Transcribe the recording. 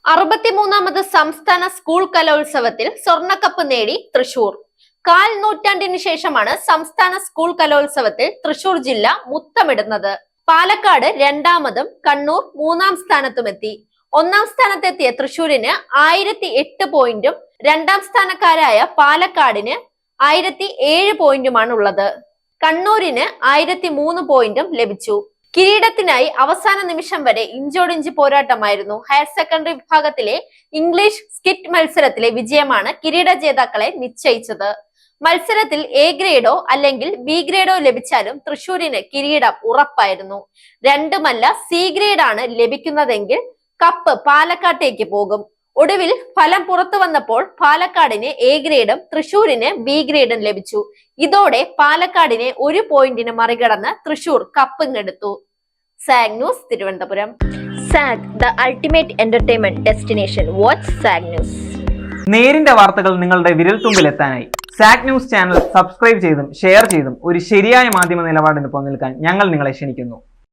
63ാമത് സംസ്ഥാന സ്കൂൾ കലോത്സവത്തിൽ സ്വർണ്ണക്കപ്പ് നേടി തൃശൂർ. കാൽ നൂറ്റാണ്ടിന് ശേഷമാണ് സംസ്ഥാന സ്കൂൾ കലോത്സവത്തിൽ തൃശൂർ ജില്ല മുത്തമിടുന്നത്. പാലക്കാട് രണ്ടാമതും കണ്ണൂർ മൂന്നാം സ്ഥാനത്തുമെത്തി. ഒന്നാം സ്ഥാനത്തെത്തിയ തൃശൂരിന് 1008 പോയിന്റും രണ്ടാം സ്ഥാനക്കാരായ പാലക്കാടിന് 1007 പോയിന്റുമാണ് ഉള്ളത്. കണ്ണൂരിന് 1003 പോയിന്റും ലഭിച്ചു. കിരീടത്തിനായി അവസാന നിമിഷം വരെ ഇഞ്ചോടിഞ്ച് പോരാട്ടമായിരുന്നു. ഹയർ സെക്കൻഡറി വിഭാഗത്തിലെ ഇംഗ്ലീഷ് സ്കിറ്റ് മത്സരത്തിലെ വിജയമാണ് കിരീട ജേതാക്കളെ നിശ്ചയിച്ചത്. മത്സരത്തിൽ എ ഗ്രേഡോ അല്ലെങ്കിൽ ബി ഗ്രേഡോ ലഭിച്ചാലും തൃശൂരിന് കിരീടം ഉറപ്പായിരുന്നു. രണ്ടുമല്ല സി ഗ്രേഡാണ് ലഭിക്കുന്നതെങ്കിൽ കപ്പ് പാലക്കാട്ടേക്ക് പോകും. ഒടുവിൽ ഫലം പുറത്തു വന്നപ്പോൾ പാലക്കാടിന് എ ഗ്രേഡും തൃശൂരിന് ബി ഗ്രേഡും ലഭിച്ചു. ഇതോടെ പാലക്കാടിനെ 1 പോയിന്റിന് മറികടന്ന് തൃശൂർ കപ്പിങ്ങെടുത്തു. Saag news, Thiruvananthapuram. Saag, the ultimate entertainment destination. Watch Saag news. നേരിന്റെ വാർത്തകൾ നിങ്ങളുടെ വിരൽത്തുമ്പിലെത്താനായി സാഗ് ന്യൂസ് ചാനൽ സബ്സ്ക്രൈബ് ചെയ്തും ഷെയർ ചെയ്തും ഒരു ശരിയായ മാധ്യമ നിലപാടിന് നിൽക്കാൻ ഞങ്ങൾ നിങ്ങളെ ക്ഷണിക്കുന്നു.